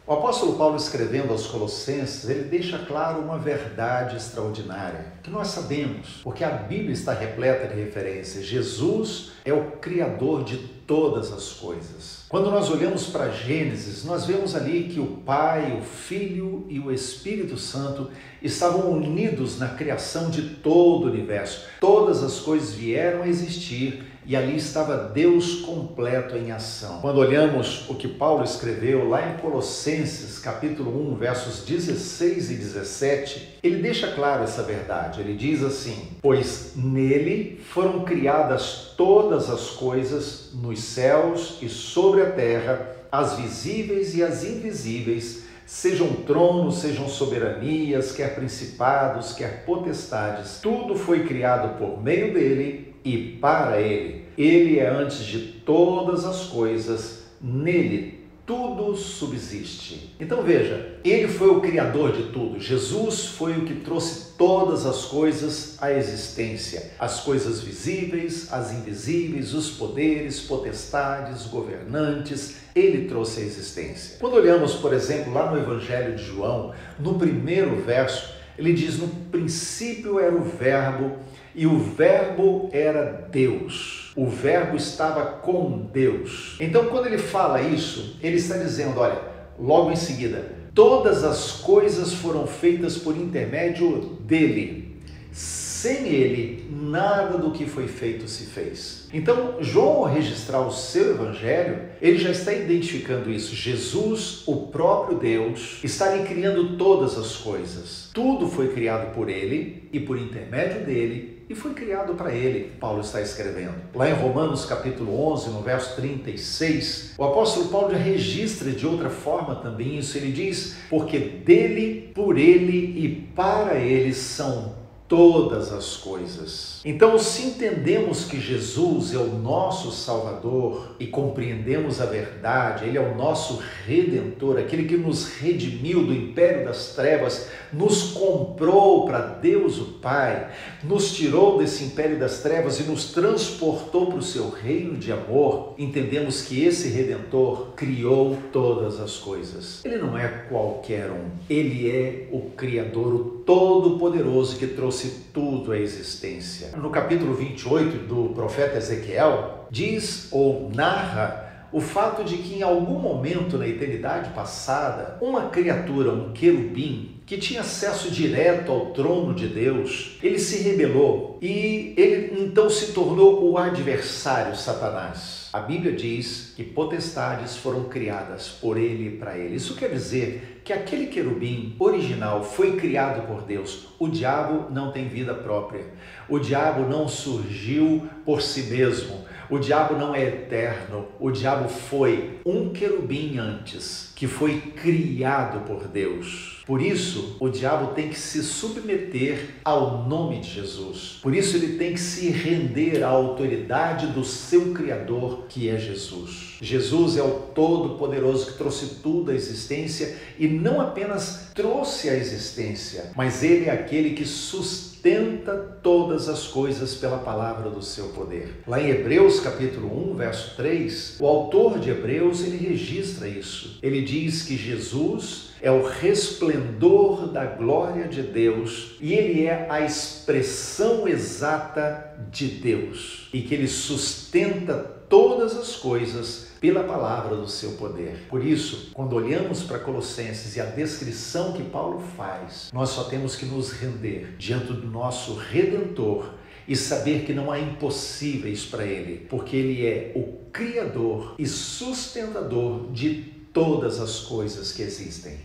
O apóstolo Paulo, escrevendo aos Colossenses, ele deixa claro uma verdade extraordinária, que nós sabemos, porque a Bíblia está repleta de referências. Jesus é o Criador de todas as coisas. Quando nós olhamos para Gênesis, nós vemos ali que o Pai, o Filho e o Espírito Santo estavam unidos na criação de todo o universo. Todas as coisas vieram a existir e ali estava Deus completo em ação. Quando olhamos o que Paulo escreveu lá em Colossenses, capítulo 1, versos 16 e 17, ele deixa claro essa verdade. Ele diz assim: pois nele foram criadas todas as coisas nos céus e sobre a terra, as visíveis e as invisíveis, sejam tronos, sejam soberanias, quer principados, quer potestades. Tudo foi criado por meio dele e para ele. Ele é antes de todas as coisas, nele tudo subsiste. Então veja, ele foi o criador de tudo. Jesus foi o que trouxe todas as coisas à existência. As coisas visíveis, as invisíveis, os poderes, potestades, governantes, ele trouxe à existência. Quando olhamos, por exemplo, lá no Evangelho de João, no primeiro verso, ele diz: no princípio era o Verbo, e o Verbo era Deus. O Verbo estava com Deus. Então, quando ele fala isso, ele está dizendo, olha, logo em seguida, todas as coisas foram feitas por intermédio dele. Sem ele, nada do que foi feito se fez. Então, João, ao registrar o seu evangelho, ele já está identificando isso. Jesus, o próprio Deus, está ali criando todas as coisas. Tudo foi criado por ele e por intermédio dele, e foi criado para ele, Paulo está escrevendo. Lá em Romanos capítulo 11, no verso 36, o apóstolo Paulo já registra de outra forma também isso. Ele diz: porque dele, por ele e para ele são todas as coisas. Então, se entendemos que Jesus é o nosso Salvador e compreendemos a verdade, ele é o nosso Redentor, aquele que nos redimiu do império das trevas, nos comprou para Deus o Pai, nos tirou desse império das trevas e nos transportou para o seu reino de amor, entendemos que esse Redentor criou todas as coisas. Ele não é qualquer um, ele é o Criador, o Todo-Poderoso, que trouxe tudo à existência. No capítulo 28 do profeta Ezequiel, diz ou narra o fato de que em algum momento na eternidade passada, uma criatura, um querubim, que tinha acesso direto ao trono de Deus, ele se rebelou e ele então se tornou o adversário, Satanás. A Bíblia diz que potestades foram criadas por ele e para ele. Isso quer dizer que aquele querubim original foi criado por Deus. O diabo não tem vida própria. O diabo não surgiu por si mesmo. O diabo não é eterno. O diabo foi um querubim antes, que foi criado por Deus. Por isso, o diabo tem que se submeter ao nome de Jesus. Por isso, ele tem que se render à autoridade do seu Criador, que é Jesus. Jesus é o Todo-Poderoso que trouxe tudo à existência e não apenas trouxe à existência, mas ele é aquele que sustenta todas as coisas pela palavra do seu poder. Lá em Hebreus capítulo 1, verso 3, o autor de Hebreus, ele registra isso. Ele diz que Jesus é o resplendor da glória de Deus e ele é a expressão exata de Deus e que ele sustenta todas as coisas pela palavra do seu poder. Por isso, quando olhamos para Colossenses e a descrição que Paulo faz, nós só temos que nos render diante do nosso Redentor e saber que não há impossíveis para ele, porque ele é o Criador e sustentador de todas as coisas que existem.